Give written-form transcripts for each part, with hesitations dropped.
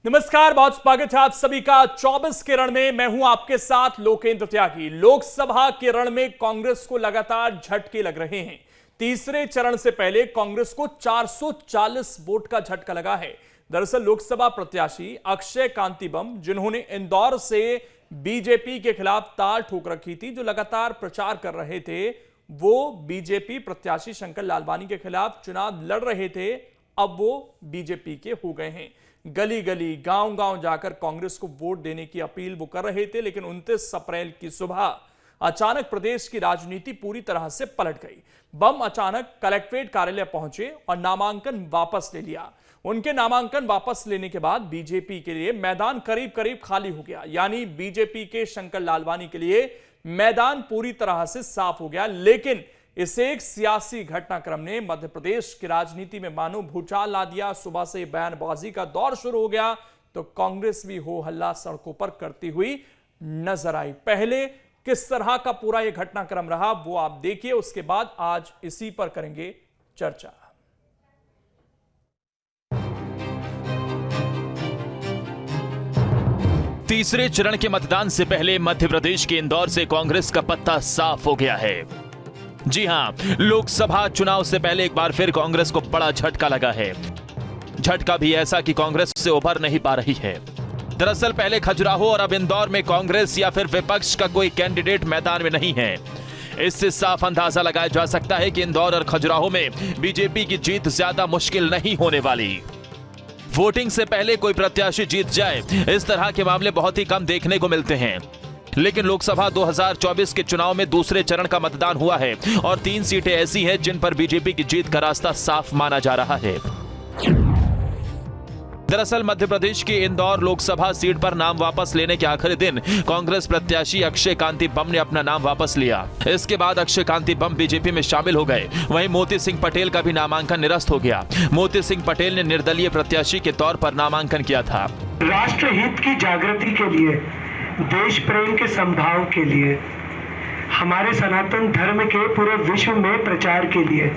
नमस्कार, बहुत स्वागत है आप सभी का 24 के रण में। मैं हूं आपके साथ लोकेंद्र त्यागी। लोकसभा के रण में कांग्रेस को लगातार झटके लग रहे हैं। तीसरे चरण से पहले कांग्रेस को 440 वोट का झटका लगा है। दरअसल लोकसभा प्रत्याशी अक्षय कांति बम, जिन्होंने इंदौर से बीजेपी के खिलाफ ताल ठोक रखी थी, जो लगातार प्रचार कर रहे थे, वो बीजेपी प्रत्याशी शंकर लालवानी के खिलाफ चुनाव लड़ रहे थे। अब वो बीजेपी के हो गए हैं। गली गली, गांव गांव जाकर कांग्रेस को वोट देने की अपील वो कर रहे थे। लेकिन 29 अप्रैल की सुबह अचानक प्रदेश की राजनीति पूरी तरह से पलट गई। बम अचानक कलेक्ट्रेट कार्यालय पहुंचे और नामांकन वापस ले लिया। उनके नामांकन वापस लेने के बाद बीजेपी के लिए मैदान करीब करीब खाली हो गया। यानी बीजेपी के शंकर लालवानी के लिए मैदान पूरी तरह से साफ हो गया। लेकिन इस एक सियासी घटनाक्रम ने मध्य प्रदेश की राजनीति में मानो भूचाल ला दिया। सुबह से बयानबाजी का दौर शुरू हो गया तो कांग्रेस भी हो हल्ला सड़कों पर करती हुई नजर आई। पहले किस तरह का पूरा यह घटनाक्रम रहा वो आप देखिए, उसके बाद आज इसी पर करेंगे चर्चा। तीसरे चरण के मतदान से पहले मध्य प्रदेश के इंदौर से कांग्रेस का पत्ता साफ हो गया है। जी हां, लोकसभा चुनाव से पहले एक बार फिर कांग्रेस को बड़ा झटका लगा है। झटका भी ऐसा कि कांग्रेस से उभर नहीं पा रही है। दरअसल पहले खजुराहो और अब इंदौर में कांग्रेस या फिर विपक्ष का कोई कैंडिडेट मैदान में नहीं है। इससे साफ अंदाजा लगाया जा सकता है कि इंदौर और खजुराहो में बीजेपी की जीत ज्यादा मुश्किल नहीं होने वाली। वोटिंग से पहले कोई प्रत्याशी जीत जाए, इस तरह के मामले बहुत ही कम देखने को मिलते हैं। लेकिन लोकसभा 2024 के चुनाव में दूसरे चरण का मतदान हुआ है और 3 सीटें ऐसी हैं जिन पर बीजेपी की जीत का रास्ता साफ माना जा रहा है। दरअसल मध्य प्रदेश की इंदौर लोकसभा सीट पर नाम वापस लेने के आखिरी दिन कांग्रेस प्रत्याशी अक्षय कांति बम ने अपना नाम वापस लिया। इसके बाद अक्षय कांति बम बीजेपी में शामिल हो गए। वहीं मोती सिंह पटेल का भी नामांकन निरस्त हो गया। मोती सिंह पटेल ने निर्दलीय प्रत्याशी के तौर पर नामांकन किया था। राष्ट्रहित की जागृति के लिए, देश प्रेम के संभाव के लिए, हमारे सनातन धर्म के पूरे विश्व में प्रचार के लिए,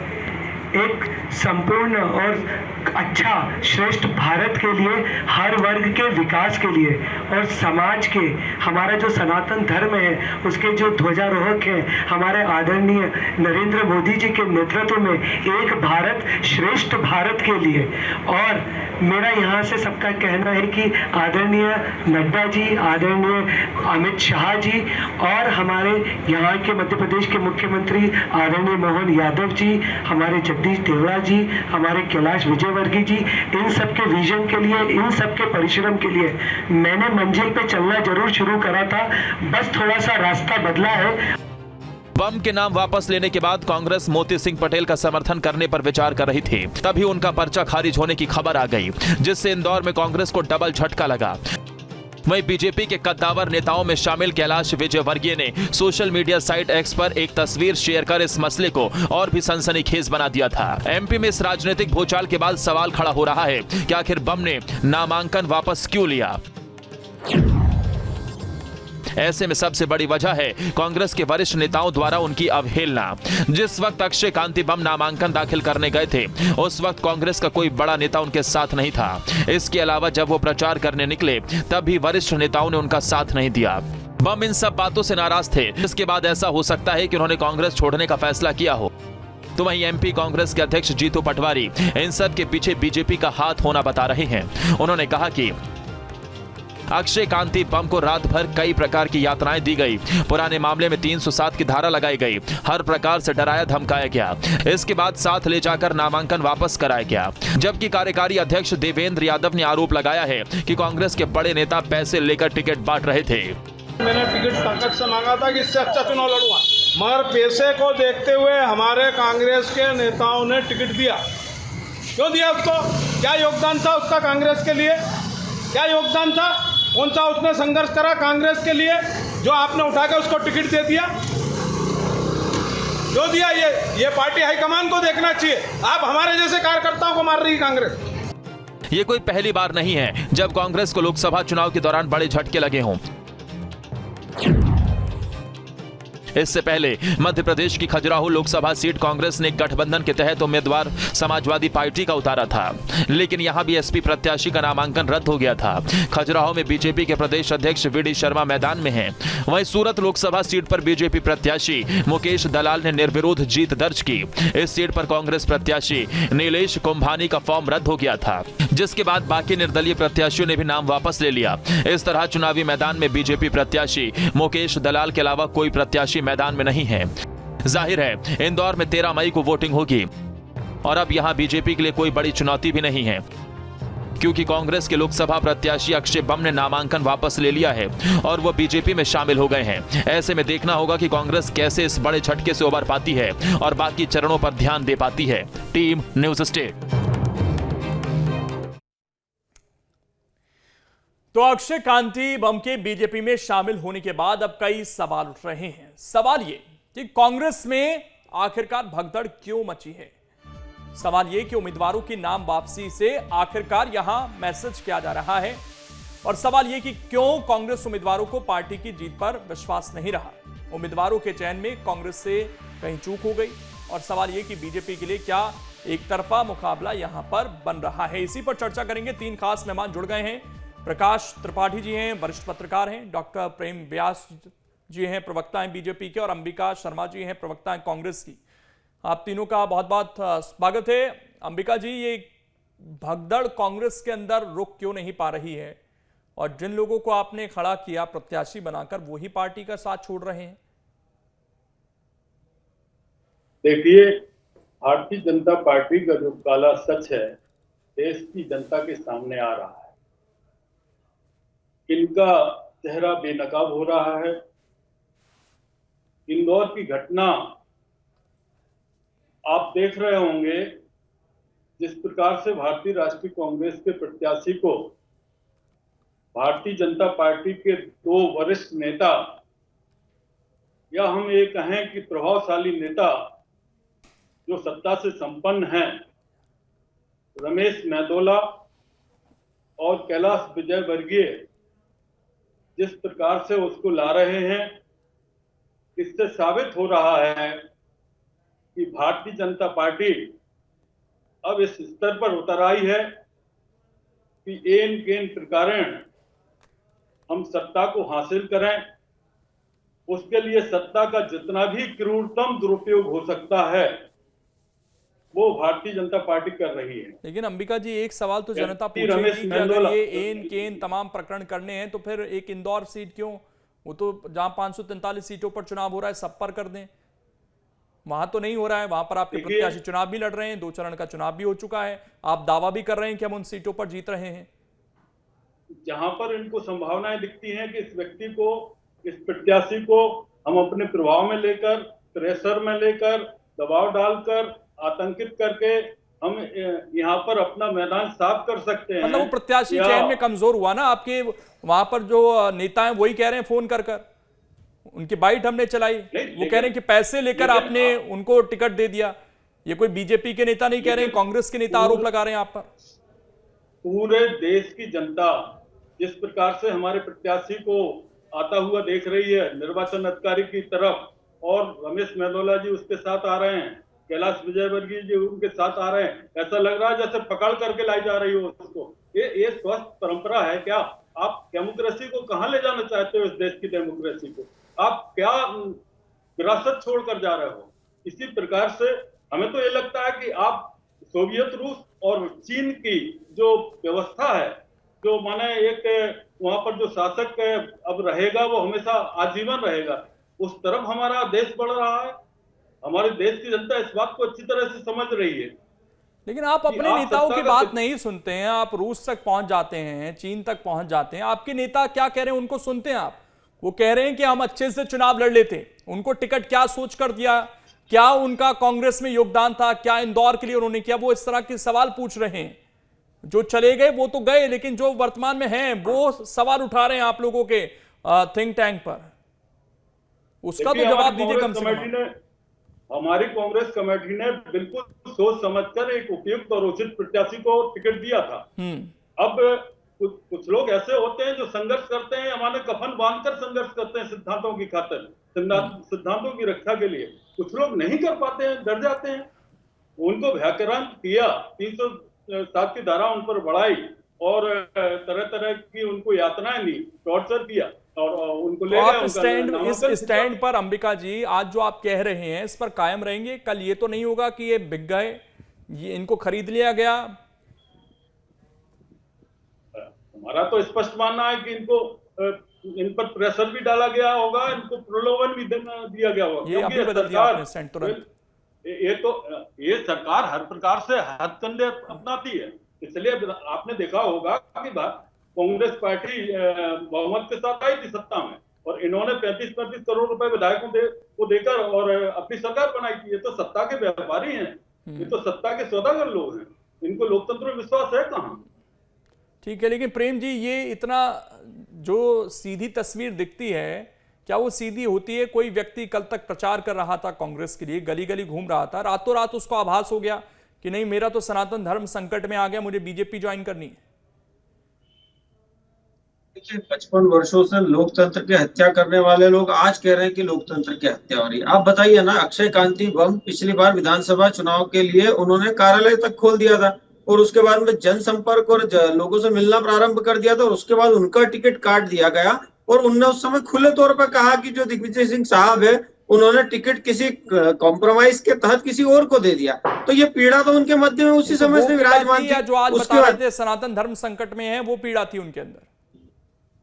एक संपूर्ण और अच्छा श्रेष्ठ भारत के लिए, हर वर्ग के विकास के लिए और समाज के, हमारा जो सनातन धर्म है उसके जो ध्वजारोहक हैं हमारे आदरणीय नरेंद्र मोदी जी के नेतृत्व में, एक भारत श्रेष्ठ भारत के लिए। और मेरा यहाँ से सबका कहना है कि आदरणीय नड्डा जी, आदरणीय अमित शाह जी और हमारे यहाँ के मध्य प्रदेश के मुख्यमंत्री आदरणीय मोहन यादव जी, हमारे जगदीश देवड़ा जी, हमारे कैलाश विजयवर्गीय जी, इन सब के विजन के लिए, इन सब के परिश्रम के लिए मैंने मंजिल पे चलना जरूर शुरू करा था, बस थोड़ा सा रास्ता बदला है। बम के नाम वापस लेने के बाद कांग्रेस मोती सिंह पटेल का समर्थन करने पर विचार कर रही थी। तभी उनका पर्चा खारिज होने की खबर आ गई, जिससे इंदौर में कांग्रेस को डबल झटका लगा। वहीं बीजेपी के कद्दावर नेताओं में शामिल कैलाश विजयवर्गीय ने सोशल मीडिया साइट एक्स पर एक तस्वीर शेयर कर इस मसले को और भी सनसनीखेज बना दिया था। एमपी में इस राजनीतिक भूचाल के बाद सवाल खड़ा हो रहा है कि आखिर बम ने नामांकन वापस क्यों लिया। ऐसे में सबसे बड़ी वजह है कांग्रेस के वरिष्ठ नेताओं द्वारा उनकी अवहेलना। जिस वक्त अक्षय कांति बम नामांकन दाखिल करने गए थे, उस वक्त कांग्रेस का कोई बड़ा नेता उनके साथ नहीं था। इसके अलावा जब वो प्रचार करने निकले तब भी वरिष्ठ नेताओं ने उनका साथ नहीं दिया। बम इन सब बातों से नाराज थे। इसके बाद ऐसा हो सकता है कि उन्होंने कांग्रेस छोड़ने का फैसला किया हो। तो वहीं एमपी कांग्रेस के अध्यक्ष जीतू पटवारी इन सब के पीछे बीजेपी का हाथ होना बता रहे हैं। उन्होंने कहा कि अक्षय कांति बम को रात भर कई प्रकार की यातनाएं दी गई। पुराने मामले में 307 की धारा लगाई गई। हर प्रकार से डराया धमकाया गया। इसके बाद साथ ले जाकर नामांकन वापस कराया गया। जबकि कार्यकारी अध्यक्ष देवेंद्र यादव ने आरोप लगाया है कि कांग्रेस के बड़े नेता पैसे लेकर टिकट बांट रहे थे। मैंने टिकट ताकत से मांगा था कि इससे अच्छा चुनाव लड़ूंगा, मगर पैसे को देखते हुए हमारे कांग्रेस के नेताओं ने टिकट दिया। क्यों दिया उसको? क्या योगदान था उसका कांग्रेस के लिए? क्या योगदान था? कौन सा उसने संघर्ष करा कांग्रेस के लिए जो आपने उठा के उसको टिकट दे दिया? क्यों दिया? ये पार्टी हाईकमान को देखना चाहिए। आप हमारे जैसे कार्यकर्ताओं को मार रही कांग्रेस। ये कोई पहली बार नहीं है जब कांग्रेस को लोकसभा चुनाव के दौरान बड़े झटके लगे हों। इससे पहले मध्य प्रदेश की खजुराहो लोकसभा सीट कांग्रेस ने गठबंधन के तहत उम्मीदवार समाजवादी पार्टी का उतारा था, लेकिन यहां भी एसपी प्रत्याशी का नामांकन रद्द हो गया था। खजुराहो में बीजेपी के प्रदेश अध्यक्ष वीडी शर्मा मैदान में हैं। वहीं सूरत लोकसभा सीट पर बीजेपी प्रत्याशी मुकेश दलाल ने निर्विरोध जीत दर्ज की। इस सीट पर कांग्रेस प्रत्याशी नीलेश कुंभानी का फॉर्म रद्द हो गया था, जिसके बाद बाकी निर्दलीय प्रत्याशियों ने भी नाम वापस ले लिया। इस तरह चुनावी मैदान में बीजेपी प्रत्याशी मुकेश दलाल के अलावा कोई प्रत्याशी मैदान में नहीं है। जाहिर है इंदौर में 13 मई को वोटिंग होगी और अब यहां बीजेपी के लिए कोई बड़ी चुनौती भी नहीं है, क्योंकि कांग्रेस के लोकसभा प्रत्याशी अक्षय बम ने नामांकन वापस ले लिया है और वो बीजेपी में शामिल हो गए हैं। ऐसे में देखना होगा कि कांग्रेस कैसे इस बड़े झटके से उबर पाती है और बाकी चरणों पर ध्यान दे पाती है। Team news state. तो अक्षय कांति बम के बीजेपी में शामिल होने के बाद अब कई सवाल उठ रहे हैं। सवाल ये कि कांग्रेस में आखिरकार भगदड़ क्यों मची है। सवाल ये कि उम्मीदवारों की नाम वापसी से आखिरकार यहां मैसेज किया जा रहा है, और सवाल ये कि क्यों कांग्रेस उम्मीदवारों को पार्टी की जीत पर विश्वास नहीं रहा। उम्मीदवारों के चयन में कांग्रेस से कहीं चूक हो गई, और सवाल ये कि बीजेपी के लिए क्या एक तरफा मुकाबला यहां पर बन रहा है। इसी पर चर्चा करेंगे। 3 खास मेहमान जुड़ गए हैं। प्रकाश त्रिपाठी जी हैं, वरिष्ठ पत्रकार हैं, डॉक्टर प्रेम व्यास जी हैं, प्रवक्ता हैं बीजेपी के, और अंबिका शर्मा जी हैं, प्रवक्ता हैं कांग्रेस की। आप तीनों का बहुत बहुत स्वागत है। अंबिका जी, ये भगदड़ कांग्रेस के अंदर रुक क्यों नहीं पा रही है, और जिन लोगों को आपने खड़ा किया प्रत्याशी बनाकर वो ही पार्टी का साथ छोड़ रहे हैं? देखिए, भारतीय जनता पार्टी का जो काला सच है देश की जनता के सामने आ रहा है। इनका चेहरा बेनकाब हो रहा है। इंदौर की घटना आप देख रहे होंगे, जिस प्रकार से भारतीय राष्ट्रीय कांग्रेस के प्रत्याशी को भारतीय जनता पार्टी के 2 वरिष्ठ नेता, या हम ये कहें कि प्रभावशाली नेता जो सत्ता से संपन्न हैं, रमेश मेहदोला और कैलाश विजयवर्गीय, जिस प्रकार से उसको ला रहे हैं, इससे साबित हो रहा है कि भारतीय जनता पार्टी अब इस स्तर पर उतर आई है कि एन केन प्रकारेण हम सत्ता को हासिल करें। उसके लिए सत्ता का जितना भी क्रूरतम दुरुपयोग हो सकता है वो भारतीय जनता पार्टी कर रही है। लेकिन अंबिका जी, एक सवाल तो जनता पूछेगी कि अगर ये एन केन तमाम प्रकरण करने हैं तो फिर एक इंदौर सीट क्यों? वो तो जहां 543 सीटों पर चुनाव हो रहा है सब पर कर दें। वहां तो नहीं हो रहा है, वहां पर आपके प्रत्याशी चुनाव भी लड़ रहे हैं, 2 चरण का चुनाव भी हो चुका है, आप दावा भी कर रहे हैं कि हम उन सीटों पर जीत रहे हैं। जहां पर इनको संभावनाएं दिखती हैं कि इस व्यक्ति को, इस प्रत्याशी को हम अपने प्रभाव में लेकर, प्रेशर में लेकर, दबाव डालकर, आतंकित करके हम यहाँ पर अपना मैदान साफ कर सकते हैं। मतलब वो प्रत्याशी चयन में कमजोर हुआ ना आपके वहां पर जो नेता हैं, वही कह रहे हैं फोन कर उनकी बाइट हमने चलाई, वो कह रहे हैं कि पैसे लेकर आपने उनको टिकट दे दिया। ये कोई बीजेपी के नेता नहीं कह रहे हैं, कांग्रेस के नेता आरोप लगा रहे हैं आप पर। पूरे देश की जनता जिस प्रकार से हमारे प्रत्याशी को आता हुआ देख रही है निर्वाचन अधिकारी की तरफ, और रमेश मेहदोला जी उसके साथ आ रहे हैं, कैलाश विजयवर्गीय जी उनके साथ आ रहे हैं, ऐसा लग रहा है जैसे पकड़ करके लाई जा रही हो उसको। ये स्वस्थ परंपरा है क्या? आप डेमोक्रेसी को कहां ले जाना चाहते हो? इस देश की डेमोक्रेसी को आप क्या विरासत छोड़कर जा रहे हो? इसी प्रकार से हमें तो ये लगता है कि आप सोवियत रूस और चीन की जो व्यवस्था है, जो माने एक वहां पर जो शासक अब रहेगा वो हमेशा आजीवन रहेगा, उस तरफ हमारा देश बढ़ रहा है। हमारे देश की जनता इस बात को अच्छी तरह से समझ रही है। लेकिन आप अपने नेताओं की बात नहीं सुनते हैं, आप रूस तक पहुंच जाते हैं, चीन तक पहुंच जाते हैं। आपके नेता क्या कह रहे हैं उनको सुनते हैं आप? वो कह रहे हैं कि हम अच्छे से चुनाव लड़ लेते। उनको टिकट क्या सोच कर दिया, क्या उनका कांग्रेस में योगदान था, क्या इंदौर के लिए उन्होंने किया, वो इस तरह के सवाल पूछ रहे हैं। जो चले गए वो तो गए, लेकिन जो वर्तमान में हैं वो सवाल उठा रहे हैं आप लोगों के थिंक टैंक पर। उसका तो जवाब दीजिए कम से कम। हमारी कांग्रेस कमेटी ने बिल्कुल सोच समझकर एक उपयुक्त और उचित प्रत्याशी को टिकट दिया था। अब कुछ लोग ऐसे होते हैं जो संघर्ष करते हैं, हमारे कफन बांधकर संघर्ष करते हैं सिद्धांतों की खातिर, सिद्धांतों की रक्षा के लिए। कुछ लोग नहीं कर पाते हैं, डर जाते हैं। उनको भ्याक्रांत किया, 307 की धारा उन पर बढ़ाई और तरह तरह की उनको यातनाएं दी, टॉर्चर किया और उनको ले आप गए। इस स्टैंड पर अंबिका जी आज जो आप कह रहे हैं इस पर कायम रहेंगे? कल ये तो नहीं होगा कि ये बिक गए, ये इनको खरीद लिया गया? हमारा तो स्पष्ट मानना है कि इनको इन पर प्रेशर भी डाला गया होगा, इनको प्रलोभन भी दिया गया होगा। ये अभी बदल दिया आपने स्टैंड तुरंत। ये सरकार हर प्रकार से हथकंडे अपनाती है, इसलिए आपने देखा होगा कि कांग्रेस पार्टी बहुमत के साथ आई थी सत्ता में और इन्होंने 35-35 करोड़ रुपए विधायकों को देकर और अपनी सरकार बनाई थी। ये तो सत्ता के व्यापारी हैं, ये तो सत्ता के सौदागर लोग हैं, इनको लोकतंत्र में विश्वास है कहाँ? ठीक है, लेकिन प्रेम जी ये इतना जो सीधी तस्वीर दिखती है, क्या वो सीधी होती है? कोई व्यक्ति कल तक प्रचार कर रहा था कांग्रेस के लिए, गली गली घूम रहा था, रातों रात उसको आभास हो गया कि नहीं मेरा तो सनातन धर्म संकट में आ गया, मुझे बीजेपी ज्वाइन करनी है। देखिए 55 वर्षों से लोकतंत्र की हत्या करने वाले लोग आज कह रहे हैं कि लोकतंत्र की हत्या हो रही है। आप बताइए ना, अक्षय कांति बम पिछली बार विधानसभा चुनाव के लिए उन्होंने कार्यालय तक खोल दिया था और उसके बाद में जनसंपर्क और लोगों से मिलना प्रारंभ कर दिया था और उसके बाद उनका टिकट काट दिया गया और उनने उस समय खुले तौर पर कहा कि जो दिग्विजय सिंह साहब है उन्होंने टिकट किसी कॉम्प्रोमाइज के तहत किसी और को दे दिया। तो ये पीड़ा तो उनके मध्य में उसी समय से विराजमान थी। जो आज बता रहे थे सनातन धर्म संकट में है, वो पीड़ा थी उनके अंदर।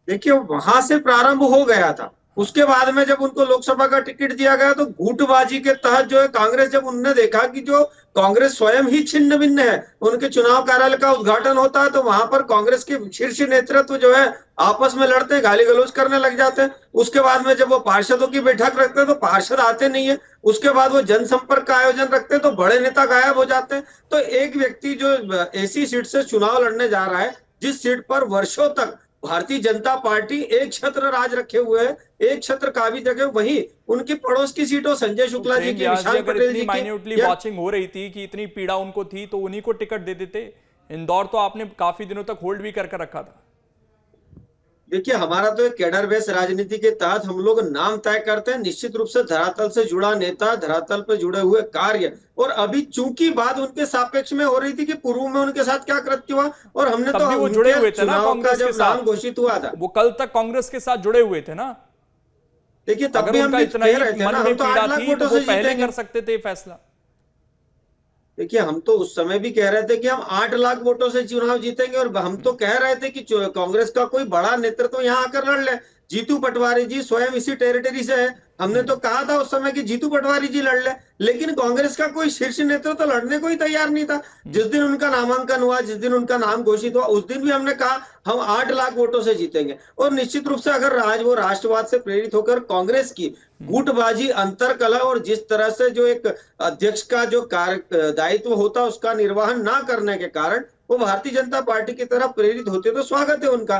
देखिए वहां से प्रारंभ हो गया था। उसके बाद में जब उनको लोकसभा का टिकट दिया गया तो गुटबाजी के तहत जो है कांग्रेस, जब उन्होंने देखा कि जो कांग्रेस स्वयं ही छिन्न भिन्न है, उनके चुनाव कार्यालय का उद्घाटन होता है तो वहां पर कांग्रेस के शीर्ष नेतृत्व जो है आपस में लड़ते हैं, गाली गलौज करने लग जाते हैं। उसके बाद में जब वो पार्षदों की बैठक रखते हैं तो पार्षद आते नहीं है। उसके बाद वो जनसंपर्क का आयोजन रखते हैं तो बड़े नेता गायब हो जाते हैं। तो एक व्यक्ति जो ऐसी सीट से चुनाव लड़ने जा रहा है जिस सीट पर वर्षों तक भारतीय जनता पार्टी एक छत्र राज रखे हुए है, एक छत्र काबिज रखे, वही उनकी पड़ोस की सीटों संजय शुक्ला जी की, विशाल पटेल जी की माइन्यूटली वॉचिंग हो रही थी कि इतनी पीड़ा उनको थी तो उन्हीं को टिकट दे देते। इंदौर तो आपने काफी दिनों तक होल्ड भी कर रखा था। देखिए हमारा तो एक कैडर बेस राजनीति के तहत हम लोग नाम तय करते हैं, निश्चित रूप से धरातल से जुड़ा नेता, धरातल पर जुड़े हुए कार्य, और अभी चूंकि बात उनके सापेक्ष में हो रही थी कि पूर्व में उनके साथ क्या कृत्य हुआ और हमने तो वो जुड़े हुए थे ना कांग्रेस के साथ, घोषित हुआ था वो कल तक कांग्रेस के साथ जुड़े हुए थे ना। देखिए तब भी हम इतना ही मन में पीड़ा थी तो वो पहले कर सकते थे फैसला। देखिए हम तो उस समय भी कह रहे थे कि हम 8 लाख वोटों से चुनाव जीतेंगे और हम तो कह रहे थे कि कांग्रेस का कोई बड़ा नेतृत्व यहाँ आकर लड़ ले। जीतू पटवारी जी स्वयं इसी टेरिटरी से है, हमने तो कहा था उस समय कि जीतू पटवारी जी लड़ ले, लेकिन कांग्रेस का कोई शीर्ष नेतृत्व तो लड़ने को ही तैयार नहीं था। जिस दिन उनका नामांकन हुआ, जिस दिन उनका नाम घोषित हुआ, उस दिन भी हमने कहा हम 8 लाख वोटों से जीतेंगे। और निश्चित रूप से अगर आज वो राष्ट्रवाद से प्रेरित होकर कांग्रेस की गुटबाजी, अंतरकलह और जिस तरह से जो एक अध्यक्ष का जो कार्य दायित्व होता उसका निर्वहन ना करने के कारण वो भारतीय जनता पार्टी की तरफ प्रेरित होते तो स्वागत है उनका।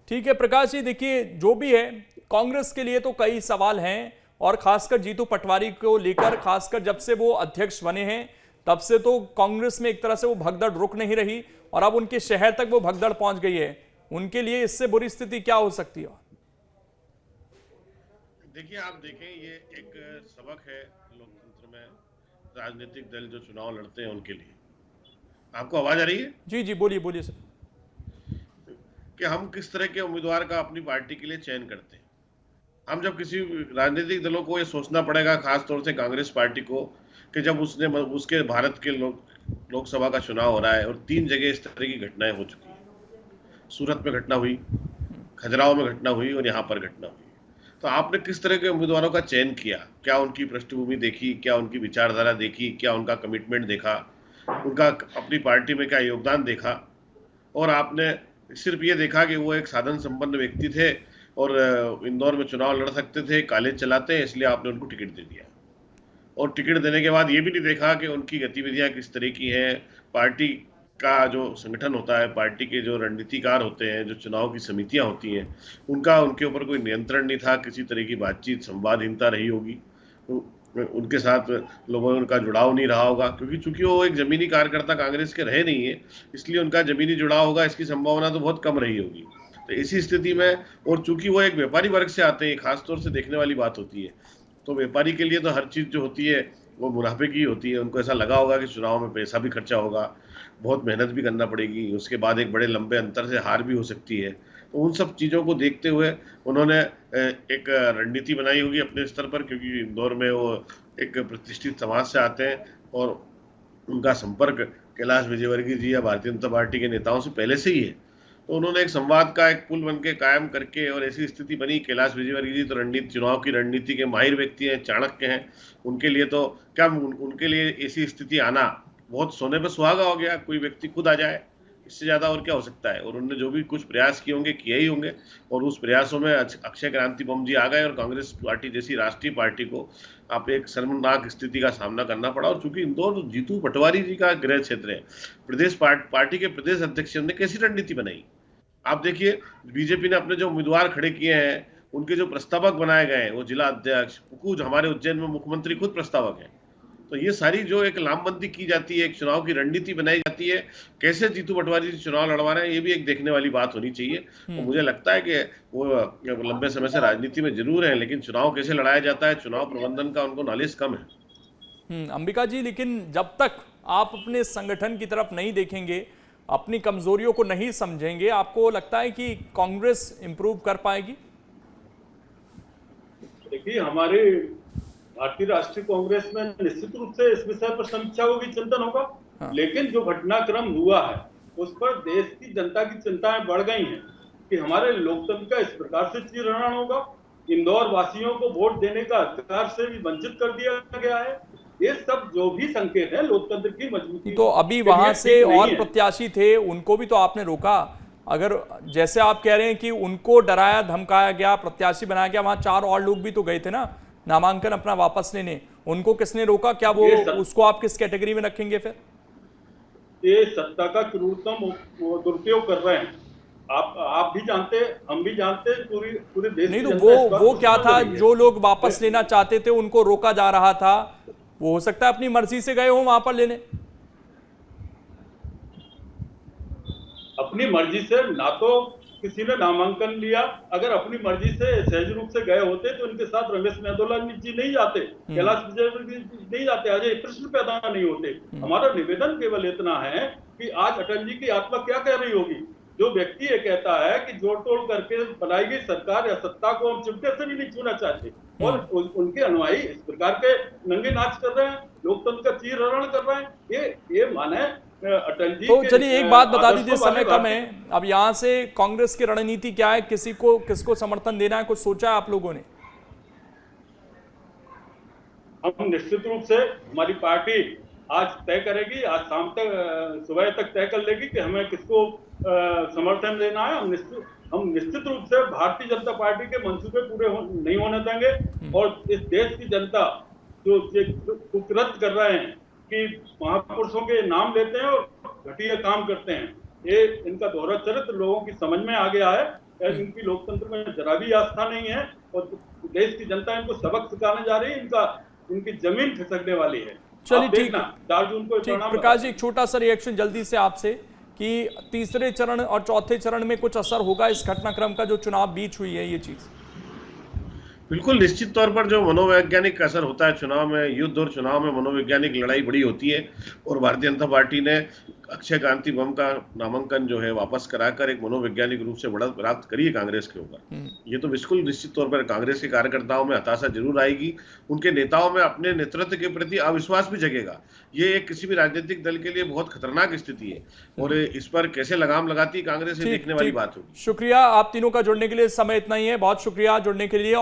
ठीक है प्रकाश जी, देखिए जो भी है कांग्रेस के लिए तो कई सवाल हैं और खासकर जीतू पटवारी को लेकर, खासकर जब से वो अध्यक्ष बने हैं तब से तो कांग्रेस में एक तरह से वो भगदड़ रुक नहीं रही और अब उनके शहर तक वो भगदड़ पहुंच गई है। उनके लिए इससे बुरी स्थिति क्या हो सकती है? देखिए आप देखें, ये एक सबक है लोकतंत्र में, राजनीतिक दल जो चुनाव लड़ते हैं उनके लिए। आपको आवाज आ रही है? जी जी बोलिए बोलिए सर। कि हम किस तरह के उम्मीदवार का अपनी पार्टी के लिए चयन करते हैं। हम जब किसी राजनीतिक दलों को ये सोचना पड़ेगा, खास तौर से कांग्रेस पार्टी को, कि जब उसके भारत के लोकसभा का चुनाव हो रहा है और 3 जगह इस तरह की घटनाएं हो चुकी हैं। सूरत में घटना हुई, खजुराहो में घटना हुई और यहाँ पर घटना हुई। तो आपने किस तरह के उम्मीदवारों का चयन किया? क्या उनकी पृष्ठभूमि देखी, क्या उनकी विचारधारा देखी, क्या उनका कमिटमेंट देखा, उनका अपनी पार्टी में क्या योगदान देखा? और आपने सिर्फ ये देखा कि वो एक साधन संपन्न व्यक्ति थे और इंदौर में चुनाव लड़ सकते थे, कॉलेज चलाते हैं, इसलिए आपने उनको टिकट दे दिया। और टिकट देने के बाद ये भी नहीं देखा कि उनकी गतिविधियां किस तरह की हैं, पार्टी का जो संगठन होता है, पार्टी के जो रणनीतिकार होते हैं, जो चुनाव की समितियां होती हैं, उनका उनके ऊपर कोई नियंत्रण नहीं था, किसी तरह की बातचीत, संवादहीनता रही होगी। उनके साथ लोगों में उनका जुड़ाव नहीं रहा होगा, क्योंकि चूंकि वो एक जमीनी कार्यकर्ता कांग्रेस के रहे नहीं है, इसलिए उनका जमीनी जुड़ाव होगा इसकी संभावना तो बहुत कम रही होगी। तो इसी स्थिति में, और चूंकि वो एक व्यापारी वर्ग से आते हैं, खासतौर से देखने वाली बात होती है, तो व्यापारी के लिए तो हर चीज जो होती है वो मुनाफे की होती है। उनको ऐसा लगा होगा कि चुनाव में पैसा भी खर्चा होगा, बहुत मेहनत भी करना पड़ेगी, उसके बाद एक बड़े लंबे अंतर से हार भी हो सकती है। तो उन सब चीज़ों को देखते हुए उन्होंने एक रणनीति बनाई होगी अपने स्तर पर, क्योंकि इंदौर में वो एक प्रतिष्ठित समाज से आते हैं और उनका संपर्क कैलाश विजयवर्गीय जी या भारतीय जनता पार्टी के नेताओं से पहले से ही है। तो उन्होंने एक संवाद का एक पुल बन के कायम करके, और ऐसी स्थिति बनी, कैलाश विजयवर्गीय जी तो चुनाव की रणनीति के माहिर व्यक्ति हैं, चाणक्य हैं, उनके लिए तो क्या, उनके लिए ऐसी स्थिति आना बहुत सोने पे सुहागा हो गया। कोई व्यक्ति खुद आ जाए, इससे ज्यादा और क्या हो सकता है। और उन्होंने जो भी कुछ प्रयास किए होंगे किए ही होंगे, और उस प्रयासों में अक्षय क्रांति बम जी आ गए और कांग्रेस पार्टी जैसी राष्ट्रीय पार्टी को आप एक शर्मनाक स्थिति का सामना करना पड़ा। और चूंकि इंदौर जीतू पटवारी जी का गृह क्षेत्र है, प्रदेश पार्टी के प्रदेश अध्यक्ष ने कैसी रणनीति बनाई आप देखिए। बीजेपी ने अपने जो उम्मीदवार खड़े किए हैं, उनके जो प्रस्तावक बनाए गए हैं, वो जिला अध्यक्ष कुछ, हमारे उज्जैन में मुख्यमंत्री खुद प्रस्तावक हैं। तो ये सारी जो एक लामबंदी की जाती है, एक चुनाव की रणनीति बनाई जाती है, कैसे जीतू पटवारी जी चुनाव लड़वा रहे हैं, ये भी एक देखने वाली बात होनी चाहिए। तो मुझे लगता है कि वो लंबे समय से राजनीति में जरूर है, लेकिन चुनाव कैसे लड़ाया जाता है, चुनाव प्रबंधन का उनको नॉलेज कम है। अंबिका जी, लेकिन जब तक आप अपने संगठन की तरफ नहीं देखेंगे, अपनी कमजोरियों को नहीं समझेंगे, आपको लगता है कि कांग्रेस इंप्रूव कर पाएगी? देखिए, हमारे भारतीय राष्ट्रीय कांग्रेस में निश्चित रूप से इस विषय पर समीक्षा होगी, चिंतन होगा। हाँ। लेकिन जो घटनाक्रम हुआ है उस पर देश की जनता की चिंताएं बढ़ गई हैं कि हमारे लोकतंत्र का इस प्रकार से चीरहरण होगा। इंदौर वासियों को वोट देने का अधिकार से भी वंचित कर दिया गया है। ये सब जो भी संकेत है लोकतंत्र की मजबूती। तो अभी वहां से और प्रत्याशी थे, उनको भी तो आपने रोका। अगर जैसे आप कह रहे हैं कि उनको डराया धमकाया गया, प्रत्याशी बनाया गया, वहां 4 और लोग भी तो गए थे ना नामांकन अपना वापस लेने, उनको किसने रोका? क्या वो उसको आप किस कैटेगरी में रखेंगे फिर? ये सत्ता का क्रूरतम दुरुपयोग कर रहे हैं। आप भी जानते, हम भी जानते, पूरे देश नहीं। तो वो क्या था, जो लोग वापस लेना चाहते थे उनको रोका जा रहा था? वो हो सकता है अपनी मर्जी से गए हो वहां पर लेने। अपनी मर्जी से ना तो किसी ने नामांकन लिया। अगर अपनी मर्जी से सहज रूप से गए होते तो इनके साथ रमेश मेहदोला जी नहीं जाते, कैलाश विजयवर्गीय जी नहीं जाते, आज ये प्रश्न पैदा नहीं होते। हमारा निवेदन केवल इतना है कि आज अटल जी की आत्मा क्या कह रही होगी। जो व्यक्ति ये कहता है कि जोड़ तोड़ करके बनाई गई सरकार या सत्ता को हम चिमटे से भी नहीं छूना चाहते, और उनके अनुयायी इस प्रकार के नंगे नाच कर रहे हैं, लोकतंत्र का चीरहरण कर रहे हैं, ये माने अटल जी। तो चलिए एक बात बता दीजिए, समय कम है, अब यहाँ से कांग्रेस की रणनीति क्या है? किसको समर्थन देना है, कुछ सोचा है आप लोगों ने? हम निश्चित रूप से, हमारी पार्टी आज तय करेगी, आज शाम तक सुबह तक तय कर लेगी कि हमें किसको समर्थन देना है। हम निश्चित रूप से भारतीय जनता पार्टी के मंसूबे पूरे नहीं होने देंगे, और इस देश की जनता जो कुकृत्य कर रहे हैं कि महापुरुषों के नाम लेते हैं और घटिया काम करते हैं, ये इनका दोहरा चरित्र लोगों की समझ में आ गया है। इनकी लोकतंत्र में जरा भी आस्था नहीं है, और देश की जनता इनको सबक सिखाने जा रही है, इनकी जमीन खिसकने वाली है। चलिए ठीक, 4 जून को प्रकाश जी एक छोटा सा रिएक्शन जल्दी से आपसे कि तीसरे चरण और चौथे चरण में कुछ असर होगा इस घटनाक्रम का, जो चुनाव बीच हुई है ये चीज? बिल्कुल निश्चित तौर पर जो मनोवैज्ञानिक असर होता है चुनाव में, युद्ध और चुनाव में मनोवैज्ञानिक लड़ाई बड़ी होती है, और भारतीय जनता पार्टी ने अक्षय क्रांति बम का नामांकन जो है वापस कराकर एक मनोवैज्ञानिक रूप से बढ़त प्राप्त करी है कांग्रेस के ऊपर। ये तो बिल्कुल निश्चित तौर पर कांग्रेस के कार्यकर्ताओं में हताशा जरूर आएगी, उनके नेताओं में अपने नेतृत्व के प्रति अविश्वास भी जगेगा। ये एक किसी भी राजनीतिक दल के लिए बहुत खतरनाक स्थिति है, और इस पर कैसे लगाम लगाती कांग्रेस, ये देखने वाली बात होगी। शुक्रिया आप तीनों का जुड़ने के लिए। समय इतना ही है, बहुत शुक्रिया जुड़ने के लिए।